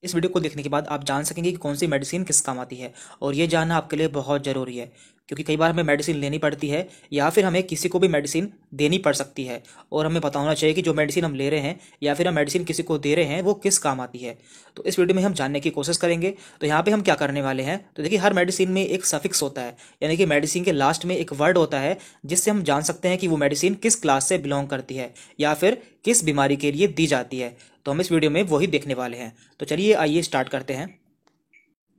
इस वीडियो को देखने के बाद आप जान सकेंगे कि कौन सी मेडिसिन किस काम आती है। और ये जानना आपके लिए बहुत ज़रूरी है, क्योंकि कई बार हमें मेडिसिन लेनी पड़ती है या फिर हमें किसी को भी मेडिसिन देनी पड़ सकती है। और हमें पता होना चाहिए कि जो मेडिसिन हम ले रहे हैं या फिर हम मेडिसिन किसी को दे रहे हैं वो किस काम आती है। तो इस वीडियो में हम जानने की कोशिश करेंगे। तो यहाँ पे हम क्या करने वाले हैं, तो देखिए, हर मेडिसिन में एक सफिक्स होता है, यानी कि मेडिसिन के लास्ट में एक वर्ड होता है जिससे हम जान सकते हैं कि वो मेडिसिन किस क्लास से बिलोंग करती है या फिर किस बीमारी के लिए दी जाती है। तो हम इस वीडियो में वही देखने वाले हैं। तो चलिए आइए स्टार्ट करते हैं।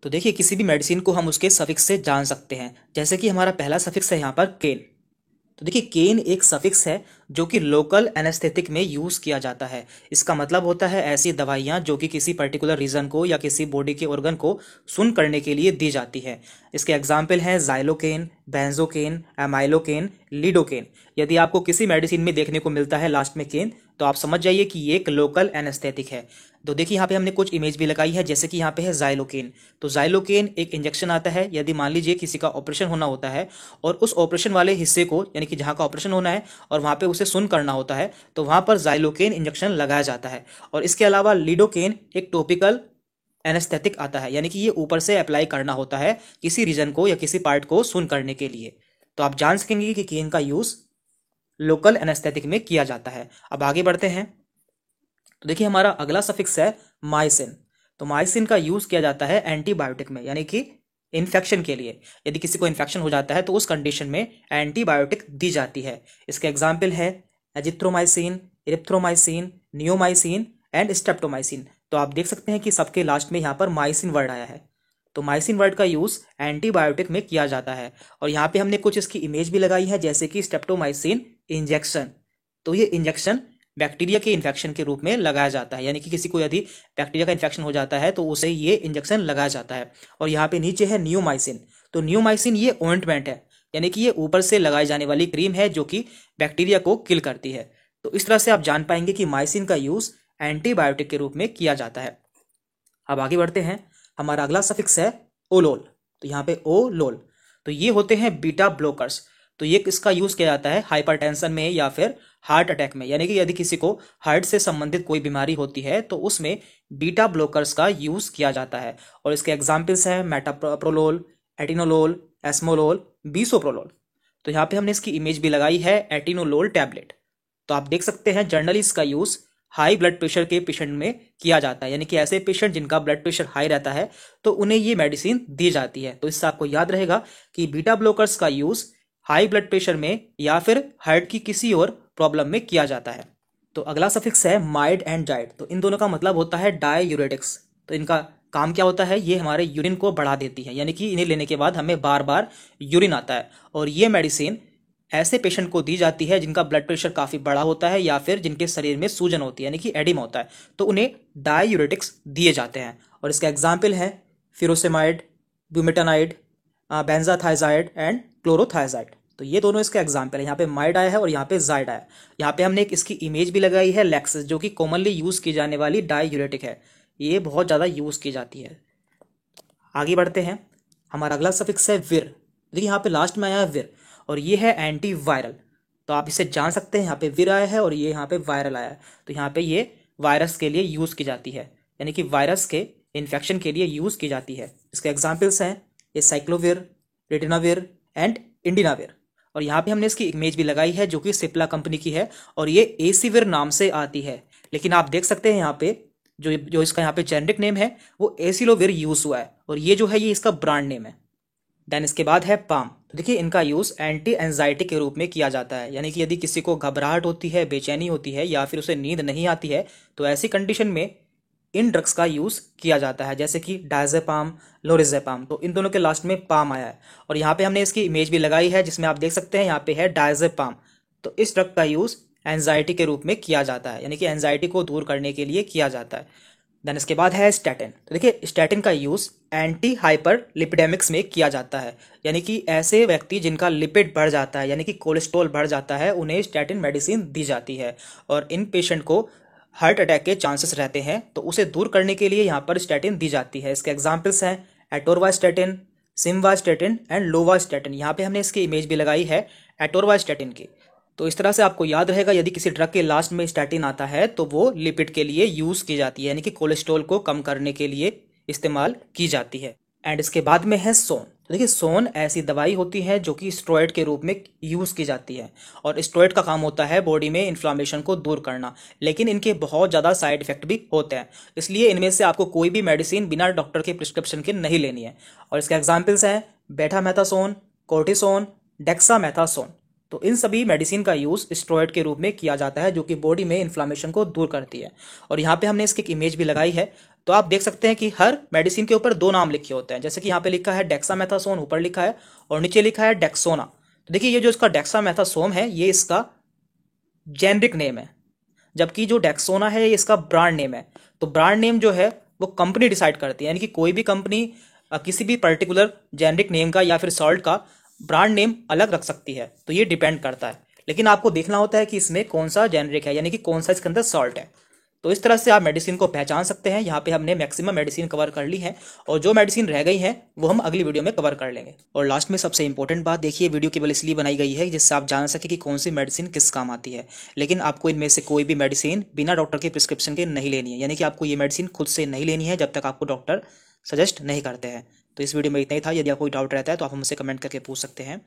तो देखिए, किसी भी मेडिसिन को हम उसके सफिक्स से जान सकते हैं। जैसे कि हमारा पहला सफिक्स है यहाँ पर केन। तो देखिए, केन एक सफिक्स है जो कि लोकल एनेस्थेटिक में यूज किया जाता है। इसका मतलब होता है ऐसी दवाइयाँ जो कि किसी पर्टिकुलर रीजन को या किसी बॉडी के ऑर्गन को सुन करने के लिए दी जाती है। इसके एग्जाम्पल हैं जाइलोकेन, बेंजोकेन, एमाइलोकेन, लीडोकेन। यदि आपको किसी मेडिसिन में देखने को मिलता है लास्ट में केन, तो आप समझ जाइए कि ये एक लोकल एनेस्थेटिक है। तो देखिए, यहाँ पे हमने कुछ इमेज भी लगाई है, जैसे कि यहाँ पे है जाइलोकेन। तो जाइलोकेन एक इंजेक्शन आता है। यदि मान लीजिए किसी का ऑपरेशन होना होता है और उस ऑपरेशन वाले हिस्से को, यानी कि जहाँ का ऑपरेशन होना है और वहाँ पे उसे सुन करना होता है, तो वहाँ पर जाइलोकेन इंजेक्शन लगाया जाता है। और इसके अलावा लीडोकेन एक टॉपिकल एनेस्थेटिक आता है, यानी कि ये ऊपर से अप्लाई करना होता है किसी रीजन को या किसी पार्ट को सुन करने के लिए। तो आप जान सकेंगे कि केन का यूज लोकल एनेस्थेटिक में किया जाता है। अब आगे बढ़ते हैं। तो देखिए, हमारा अगला सफिक्स है माइसिन। तो माइसिन का यूज किया जाता है एंटीबायोटिक में, यानी कि इन्फेक्शन के लिए। यदि किसी को इन्फेक्शन हो जाता है तो उस कंडीशन में एंटीबायोटिक दी जाती है। इसके एग्जाम्पल है azithromycin, erythromycin, neomycin and streptomycin. तो आप देख सकते हैं कि सबके लास्ट में यहाँ पर माइसिन वर्ड आया है। तो माइसिन वर्ड का यूज एंटीबायोटिक में किया जाता है। और यहाँ पे हमने कुछ इसकी इमेज भी लगाई है, जैसे कि स्ट्रेप्टोमाइसिन इंजेक्शन। तो ये इंजेक्शन बैक्टीरिया के इन्फेक्शन के रूप में लगाया जाता है, यानी कि किसी को यदि बैक्टीरिया का इन्फेक्शन हो जाता है तो उसे ये इंजेक्शन लगाया जाता है। और यहाँ पे नीचे है नियोमाइसिन। तो नियोमाइसिन ये ऑइंटमेंट है, यानी कि ये ऊपर से लगाई जाने वाली क्रीम है जो कि बैक्टीरिया को किल करती है। तो इस तरह से आप जान पाएंगे कि माइसिन का यूज एंटीबायोटिक के रूप में किया जाता है। अब आगे बढ़ते हैं। हमारा अगला सफिक्स है ओलोल। तो यहाँ पे ओ लोल। तो ये होते हैं बीटा ब्लॉकर्स। तो ये इसका यूज किया जाता है हाइपरटेंशन में या फिर हार्ट अटैक में, यानी कि यदि किसी को हार्ट से संबंधित कोई बीमारी होती है तो उसमें बीटा ब्लॉकर्स का यूज किया जाता है। और इसके एग्जाम्पल्स हैं मेटाप्रोलोल, एटिनोलोल, एस्मोलोल, बीसोप्रोलोल। तो यहाँ पे हमने इसकी इमेज भी लगाई है, एटिनोलोल टैबलेट। तो आप देख सकते हैं जनरली इसका यूज हाई ब्लड प्रेशर के पेशेंट में किया जाता है, यानी कि ऐसे पेशेंट जिनका ब्लड प्रेशर हाई रहता है तो उन्हें ये मेडिसिन दी जाती है। तो इससे आपको याद रहेगा कि बीटा ब्लॉकर्स का यूज हाई ब्लड प्रेशर में या फिर हार्ट की किसी और प्रॉब्लम में किया जाता है। तो अगला सफिक्स है माइड एंड जाइड। तो इन दोनों का मतलब होता है डाययूरेटिक्स। तो इनका काम क्या होता है, ये हमारे यूरिन को बढ़ा देती है, यानी कि इन्हें लेने के बाद हमें बार बार यूरिन आता है। और ये मेडिसिन ऐसे पेशेंट को दी जाती है जिनका ब्लड प्रेशर काफ़ी बड़ा होता है या फिर जिनके शरीर में सूजन होती है, यानी कि एडिमा होता है। तो उन्हें डाययूरेटिक्स दिए जाते हैं। और इसका एग्जाम्पल है फिरोसेमाइड, ब्यूमेटानाइड, बेंजाथाइजाइड एंड क्लोरोथाइजाइड। तो ये दोनों इसका एग्जाम्पल है। यहाँ पे माइड आया है और यहाँ पे जाइड आया है। यहाँ पे हमने एक इसकी इमेज भी लगाई है, लैक्सिस, जो कि कॉमनली यूज की जाने वाली डाययूरेटिक है। ये बहुत ज़्यादा यूज की जाती है। आगे बढ़ते हैं। हमारा अगला सफिक्स है विर। देखिए, यहाँ पे लास्ट में आया है विर, और ये है एंटी वायरल। तो आप इसे जान सकते हैं, यहाँ पे विर आया है और ये यहाँ पे वायरल आया है। तो यहाँ पे ये वायरस के लिए यूज की जाती है, यानी कि वायरस के इन्फेक्शन के लिए यूज की जाती है। इसके एग्जाम्पल्स हैं ये साइक्लोविर, रेटिनाविर एंड इंडिनाविर। और यहाँ पे हमने इसकी इमेज भी लगाई है, जो कि सिप्ला कंपनी की है और ये एसीविर नाम से आती है। लेकिन आप देख सकते हैं यहाँ पे जो इसका यहाँ पे जेनेरिक नेम है वो एसिलोविर यूज हुआ है, और ये जो है ये इसका ब्रांड नेम है। देन इसके बाद है पाम। तो देखिए, इनका यूज एंटी एंजाइटी के रूप में किया जाता है, यानी कि यदि किसी को घबराहट होती है, बेचैनी होती है या फिर उसे नींद नहीं आती है, तो ऐसी कंडीशन में इन ड्रग्स का यूज किया जाता है, जैसे कि डायजेपाम, लोरिजेपाम। तो इन दोनों के लास्ट में पाम आया है। और यहाँ पे हमने इसकी इमेज भी लगाई है, जिसमें आप देख सकते हैं यहाँ पे है डायजेपाम। तो इस ड्रग का यूज एंजाइटी के रूप में किया जाता है, यानी कि एंजाइटी को दूर करने के लिए किया जाता है। देन इसके बाद है स्टैटिन। तो देखिए, स्टैटिन का यूज एंटी हाइपर लिपिडेमिक्स में किया जाता है, यानी कि ऐसे व्यक्ति जिनका लिपिड बढ़ जाता है, यानी कि कोलेस्ट्रॉल बढ़ जाता है, उन्हें स्टैटिन मेडिसिन दी जाती है। और इन पेशेंट को हार्ट अटैक के चांसेस रहते हैं, तो उसे दूर करने के लिए यहाँ पर स्टैटिन दी जाती है। इसके एग्जाम्पल्स हैं एटोरवास्टैटिन, सिमवास्टैटिन एंड लोवास्टैटिन। यहाँ पे हमने इसकी इमेज भी लगाई है एटोरवास्टैटिन की। तो इस तरह से आपको याद रहेगा, यदि किसी ड्रग के लास्ट में स्टैटिन आता है तो वो लिपिड के लिए यूज की जाती है, यानी कि कोलेस्ट्रॉल को कम करने के लिए इस्तेमाल की जाती है। एंड इसके बाद में है सोन। तो देखिए, सोन ऐसी दवाई होती है जो कि स्टेरॉइड के रूप में यूज की जाती है, और स्टेरॉइड का काम होता है बॉडी में इन्फ्लामेशन को दूर करना, लेकिन इनके बहुत ज़्यादा साइड इफेक्ट भी होते हैं, इसलिए इनमें से आपको कोई भी मेडिसिन बिना डॉक्टर के प्रिस्क्रिप्शन के नहीं लेनी है। और इसके एग्जाम्पल्स हैं बेटामेथासोन, कोर्टिसोन, डेक्सामेथासोन। तो इन सभी मेडिसिन का यूज स्टेरॉइड के रूप में किया जाता है जो कि बॉडी में इन्फ्लामेशन को दूर करती है। और यहाँ पे हमने इसकी एक इमेज भी लगाई है, तो आप देख सकते हैं कि हर मेडिसिन के ऊपर 2 नाम लिखे होते हैं, जैसे कि यहाँ पे लिखा है डेक्सामेथासोन ऊपर लिखा है और नीचे लिखा है डेक्सोना। तो देखिए, ये जो इसका डेक्सामेथासोन है ये इसका जेनरिक नेम है, जबकि जो डेक्सोना है ये इसका ब्रांड नेम है। तो ब्रांड नेम जो है वो कंपनी डिसाइड करती है, यानी कि कोई भी कंपनी किसी भी पर्टिकुलर जेनरिक नेम का या फिर सॉल्ट का ब्रांड नेम अलग रख सकती है, तो ये डिपेंड करता है, लेकिन आपको देखना होता है कि इसमें कौन सा जेनरिक है, यानी कि कौन सा इसके अंदर सॉल्ट है। तो इस तरह से आप मेडिसिन को पहचान सकते हैं। यहाँ पे हमने मैक्सिमम मेडिसिन कवर कर ली है, और जो मेडिसिन रह गई है वो हम अगली वीडियो में कवर कर लेंगे। और लास्ट में सबसे इंपॉर्टेंट बात देखिए, वीडियो केवल इसलिए बनाई गई है जिससे आप जान सके कि कौन सी मेडिसिन किस काम आती है, लेकिन आपको इनमें से कोई भी मेडिसिन बिना डॉक्टर के प्रिस्क्रिप्शन के नहीं लेनी है, यानी कि आपको ये मेडिसिन खुद से नहीं लेनी है जब तक आपको डॉक्टर सजेस्ट नहीं करते हैं। तो इस वीडियो में इतना ही था। यदि आपको कोई डाउट रहता है तो आप हमसे कमेंट करके पूछ सकते हैं।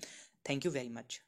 Thank you very much.